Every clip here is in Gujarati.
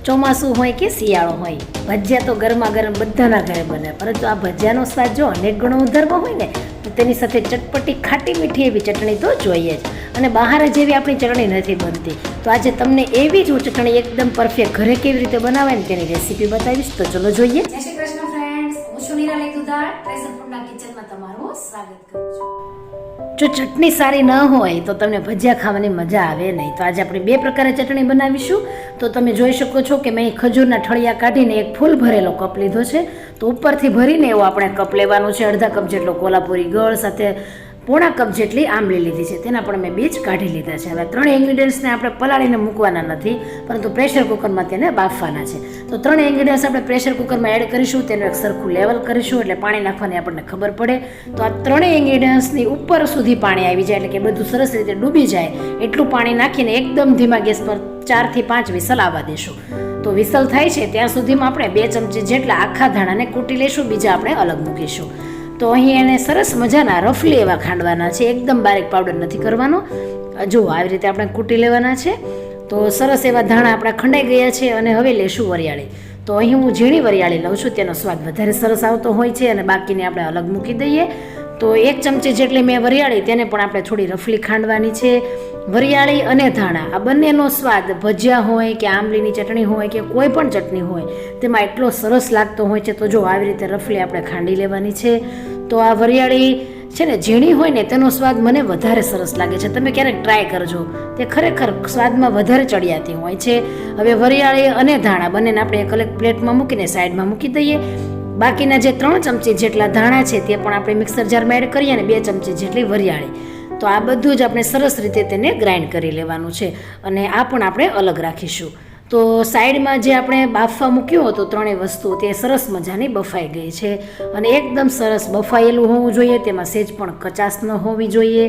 ચોમાસું હોય કે શિયાળો હોય, ભજીયા તો ગરમા ગરમ બધાના ઘરે બને, પરંતુ આ ભજીયાનો સ્વાદ જો અનેક ગણો ઉધરવો હોય ને તો તેની સાથે ચટપટી ખાટી મીઠી એવી ચટણી તો જોઈએ જ. અને બહાર જેવી આપણી ચટણી નથી બનતી, તો આજે તમને એવી જ હું ચટણી એકદમ પરફેક્ટ ઘરે કેવી રીતે બનાવાય ને તેની રેસીપી બતાવીશ. તો ચલો જોઈએ. જય શ્રી કૃષ્ણ ફ્રેન્ડ્સ, હું છું ટ્રેઝરફૂડના કિચનમાં તમારું સ્વાગત કરું છું. જો ચટણી સારી ન હોય તો તમને ભજીયા ખાવાની મજા આવે નહીં. તો આજે આપણે બે પ્રકારે ચટણી બનાવીશું. તો તમે જોઈ શકો છો કે મેં ખજૂરના ઠળિયા કાઢીને એક ફૂલ ભરેલો કપ લીધો છે. તો ઉપરથી ભરીને એવો આપણે કપ લેવાનો છે. અડધા કપ જેટલો કોલ્હાપુરી ગળ સાથે પોણા કપ જેટલી આંબલી લીધી છે, તેના પણ મેં બીજ કાઢી લીધા છે. હવે ત્રણ ઇન્ગ્રીડિયન્ટ્સને આપણે પલાળીને મૂકવાના નથી, પરંતુ પ્રેશર કુકરમાં તેને બાફવાના છે. તો ત્રણ ઇન્ગ્રીડિયન્ટ્સ આપણે પ્રેશર કુકરમાં એડ કરીશું, તેનું એક સરખું લેવલ કરીશું એટલે પાણી નાખવાની આપણને ખબર પડે. તો આ ત્રણેય ઇન્ગ્રીડિયન્ટ્સની ઉપર સુધી પાણી આવી જાય, એટલે કે બધું સરસ રીતે ડૂબી જાય એટલું પાણી નાખીને એકદમ ધીમા ગેસ પર 4 થી 5 વિસલ આવવા દેશું. તો વિસલ થાય છે ત્યાં સુધીમાં આપણે 2 ચમચી જેટલા આખા ધાણાને કૂટી લઈશું, બીજા આપણે અલગ મૂકીશું. તો અહીં એને સરસ મજાના રફલી એવા ખાંડવાના છે, એકદમ બારીક પાવડર નથી કરવાનો. જો આવી રીતે આપણે કૂટી લેવાના છે. તો સરસ એવા ધાણા આપણા ખંડાઈ ગયા છે અને હવે લેશું વરિયાળી. તો અહીં હું ઝીણી વરિયાળી લઉં છું, તેનો સ્વાદ વધારે સરસ આવતો હોય છે અને બાકીને આપણે અલગ મૂકી દઈએ. તો 1 ચમચી જેટલી મેં વરિયાળી, તેને પણ આપણે થોડી રફલી ખાંડવાની છે. વરિયાળી અને ધાણા આ બંનેનો સ્વાદ ભજીયા હોય કે આંબલીની ચટણી હોય કે કોઈ પણ ચટણી હોય તેમાં એટલો સરસ લાગતો હોય છે. તો જો આવી રીતે રફલી આપણે ખાંડી લેવાની છે. તો આ વરિયાળી છે ને ઝીણી હોય ને તેનો સ્વાદ મને વધારે સરસ લાગે છે. તમે ક્યારેક ટ્રાય કરજો, તે ખરેખર સ્વાદમાં વધારે ચડિયાતી હોય છે. હવે વરિયાળી અને ધાણા બંનેને આપણે એક અલગ પ્લેટમાં મૂકીને સાઈડમાં મૂકી દઈએ. બાકીના જે 3 ચમચી જેટલા ધાણા છે તે પણ આપણે મિક્સર જારમાં એડ કરીએ અને 2 ચમચી જેટલી વરિયાળી. તો આ બધું જ આપણે સરસ રીતે તેને ગ્રાઇન્ડ કરી લેવાનું છે અને આ પણ આપણે અલગ રાખીશું. તો સાઈડમાં જે આપણે બાફવા મૂક્યું હતું ત્રણેય વસ્તુ, તે સરસ મજાની બફાઈ ગઈ છે અને એકદમ સરસ બફાયેલું હોવું જોઈએ, તેમાં સેજ પણ કચાશ ન હોવી જોઈએ.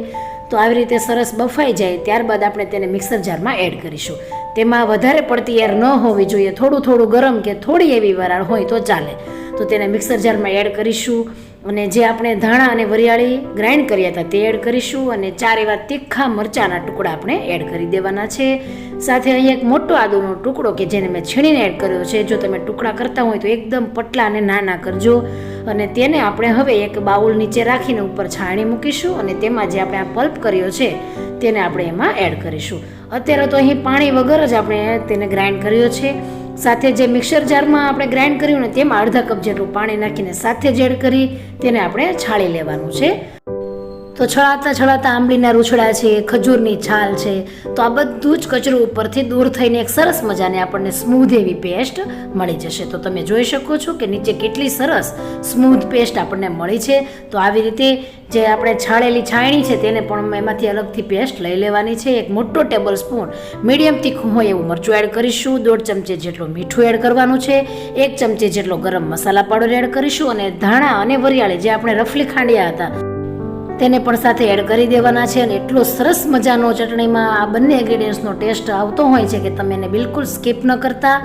તો આવી રીતે સરસ બફાઈ જાય ત્યારબાદ આપણે તેને મિક્સર જારમાં એડ કરીશું. તેમાં વધારે પડતી એર ન હોવી જોઈએ, થોડું ગરમ કે થોડી એવી વરાળ હોય તો ચાલે. તો તેને મિક્સર જારમાં એડ કરીશું અને જે આપણે ધાણા અને વરિયાળી ગ્રાઇન્ડ કર્યા હતા તે એડ કરીશું અને 4 એવા તીખા મરચાંના ટુકડા આપણે એડ કરી દેવાના છે. સાથે અહીં એક મોટો આદુનો ટુકડો કે જેને મેં છીણીને એડ કર્યો છે. જો તમે ટુકડા કરતા હોય તો એકદમ પતલા અને નાના કરજો. અને તેને આપણે હવે એક બાઉલ નીચે રાખીને ઉપર છાણી મૂકીશું અને તેમાં જે આપણે આ પલ્પ કર્યો છે તેને આપણે એમાં એડ કરીશું. અત્યારે તો અહીં પાણી વગર જ આપણે તેને ગ્રાઇન્ડ કર્યો છે. સાથે જે મિક્સર જારમાં આપણે ગ્રાઇન્ડ કર્યું ને તેમાં અડધા કપ જેટલું પાણી નાખીને સાથે જ એડ કરી તેને આપણે છાળી લેવાનું છે. તો છળાતા આંબલીના રૂછડા છે, ખજૂરની છાલ છે, તો આ બધું જ કચરું ઉપરથી દૂર થઈને એક સરસ મજાની આપણને સ્મૂધ એવી પેસ્ટ મળી જશે. તો તમે જોઈ શકો છો કે નીચે કેટલી સરસ સ્મૂધ પેસ્ટ આપણને મળી છે. તો આવી રીતે જે આપણે છાળેલી છાયણી છે તેને પણ એમાંથી અલગથી પેસ્ટ લઈ લેવાની છે. એક મોટો ટેબલ સ્પૂન મીડિયમ તીખું હોય એવું મરચું એડ કરીશું. 1.5 ચમચી જેટલું મીઠું એડ કરવાનું છે. 1 ચમચી જેટલો ગરમ મસાલા પાવડર એડ કરીશું અને ધાણા અને વરિયાળી જે આપણે રફલી ખાંડ્યા હતા તેને પણ સાથે એડ કરી દેવાના છે. અને એટલો સરસ મજાનો ચટણીમાં આ બંને ઇન્ગ્રીડિયન્ટ્સનો ટેસ્ટ આવતો હોય છે કે તમે એને બિલકુલ સ્કીપ ન કરતા.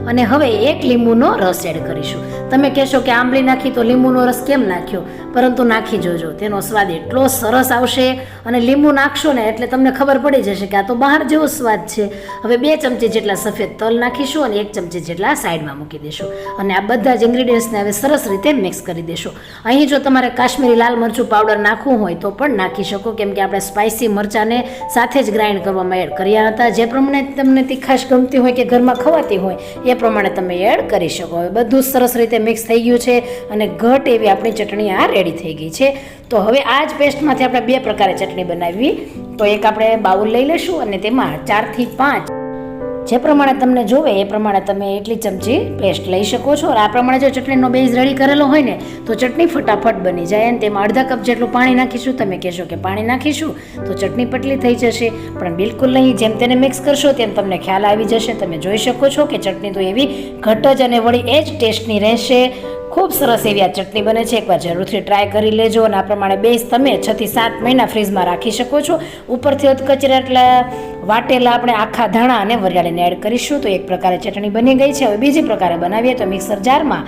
અને હવે 1 લીંબુનો રસ એડ કરીશું. તમે કહેશો કે આંબલી નાખી તો લીંબુનો રસ કેમ નાખ્યો, પરંતુ નાખી જોજો, તેનો સ્વાદ એટલો સરસ આવશે. અને લીંબુ નાખશો ને એટલે તમને ખબર પડી જશે કે આ તો બહાર જેવો સ્વાદ છે. હવે 2 ચમચી જેટલા સફેદ તલ નાખીશું અને 1 ચમચી જેટલા સાઈડમાં મૂકી દેશું અને આ બધા જ ઇન્ગ્રીડિયન્ટ્સને હવે સરસ રીતે મિક્સ કરી દેશું. અહીં જો તમારે કાશ્મીરી લાલ મરચું પાવડર નાખવું હોય તો પણ નાખી શકો, કેમ કે આપણે સ્પાઇસી મરચાંને સાથે જ ગ્રાઇન્ડ કરવામાં એડ કર્યા હતા. જે પ્રમાણે તમને તીખાશ ગમતી હોય કે ઘરમાં ખવાતી હોય એ પ્રમાણે તમે એડ કરી શકો. હવે બધું સરસ રીતે મિક્સ થઈ ગયું છે અને ઘટ એવી આપણી ચટણી આ રેડી થઈ ગઈ છે. તો હવે આ જ પેસ્ટમાંથી આપણે 2 પ્રકારે ચટણી બનાવવી. તો એક આપણે બાઉલ લઈ લઈશું અને તેમાં 4 થી 5 જે પ્રમાણે તમને જોવે એ પ્રમાણે તમે એટલી ચમચી પેસ્ટ લઈ શકો છો. આ પ્રમાણે જો ચટણીનો બેઝ રેડી કરેલો હોય ને તો ચટણી ફટાફટ બની જાય. અને તેમાં અડધા કપ જેટલું પાણી નાખીશું. તમે કહેશો કે પાણી નાખીશું તો ચટણી પતલી થઈ જશે, પણ બિલકુલ નહીં. જેમ તેને મિક્સ કરશો તેમ તમને ખ્યાલ આવી જશે. તમે જોઈ શકો છો કે ચટણી તો એવી ઘટ જ અને વળી એ જ ટેસ્ટની રહેશે. ખૂબ સરસ એવી આ ચટણી બને છે. એકવાર જરૂરથી ટ્રાય કરી લેજો. અને આ પ્રમાણે બેઝ તમે 6 થી 7 મહિના ફ્રીજમાં રાખી શકો છો. ઉપરથી અધકચરા એટલા વાટેલા આપણે આખા ધાણા અને વરિયાળીને એડ કરીશું. તો એક પ્રકારે ચટણી બની ગઈ છે. હવે બીજી પ્રકારે બનાવીએ તો મિક્સર જારમાં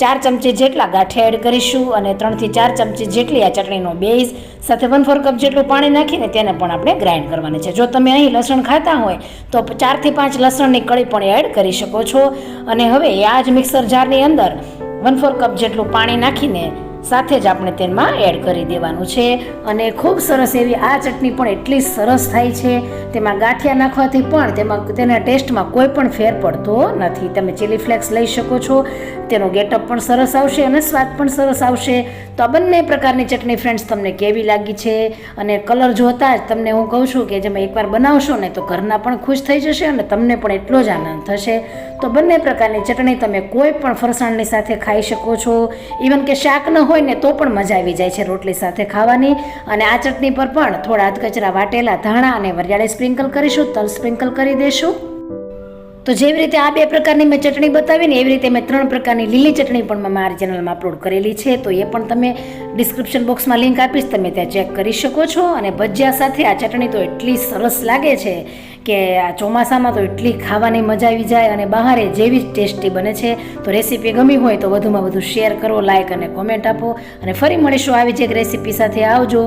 4 ચમચી જેટલા ગાંઠિયા એડ કરીશું અને 3 થી 4 ચમચી જેટલી આ ચટણીનો બેઝ સાથે 1/4 કપ જેટલું પાણી નાખીને તેને પણ આપણે ગ્રાઇન્ડ કરવાની છે. જો તમે અહીં લસણ ખાતા હોય તો 4 થી 5 લસણની કળી પણ એડ કરી શકો છો. અને હવે આ જ મિક્સર જારની અંદર 1/4 કપ જેટલું પાણી નાખીને સાથે જ આપણે તેમાં એડ કરી દેવાનું છે. અને ખૂબ સરસ એવી આ ચટણી પણ એટલી સરસ થાય છે. તેમાં ગાંઠિયા નાખવાથી પણ તેના ટેસ્ટમાં કોઈ પણ ફેર પડતો નથી. તમે ચીલી ફ્લેક્સ લઈ શકો છો, તેનો ગેટઅપ પણ સરસ આવશે અને સ્વાદ પણ સરસ આવશે. તો આ બંને પ્રકારની ચટણી ફ્રેન્ડ્સ તમને કેવી લાગી છે અને કલર જોતા જ તમને હું કહું છું કે તમે એકવાર બનાવશો ને તો ઘરના પણ ખુશ થઈ જશે અને તમને પણ એટલો જ આનંદ થશે. તો બંને પ્રકારની ચટણી તમે કોઈ પણ ફરસાણની સાથે ખાઈ શકો છો. ઇવન કે શાક ન હોય ને તો પણ મજા આવી જાય છે રોટલી સાથે ખાવાની. અને આ ચટણી પર પણ થોડા અધકચરા વાટેલા ધાણા અને વરિયાળી સ્પ્રિંકલ કરીશું, તલ સ્પ્રિંકલ કરી દેશું. તો જેવી રીતે આ 2 પ્રકારની મેં ચટણી બતાવી ને એવી રીતે મેં 3 પ્રકારની લીલી ચટણી પણ મેં મારી ચેનલમાં અપલોડ કરેલી છે. તો એ પણ તમે ડિસ્ક્રિપ્શન બોક્સમાં લિંક આપીશ, તમે ત્યાં ચેક કરી શકો છો. અને ભજીયા સાથે આ ચટણી તો એટલી સરસ લાગે છે કે આ ચોમાસામાં તો એટલી ખાવાની મજા આવી જાય અને બહારે જેવી જ ટેસ્ટી બને છે. તો રેસીપી ગમી હોય તો વધુમાં વધુ શેર કરો, લાઇક અને કોમેન્ટ આપો. અને ફરી મળીશું આવી જ એક રેસીપી સાથે. આવજો.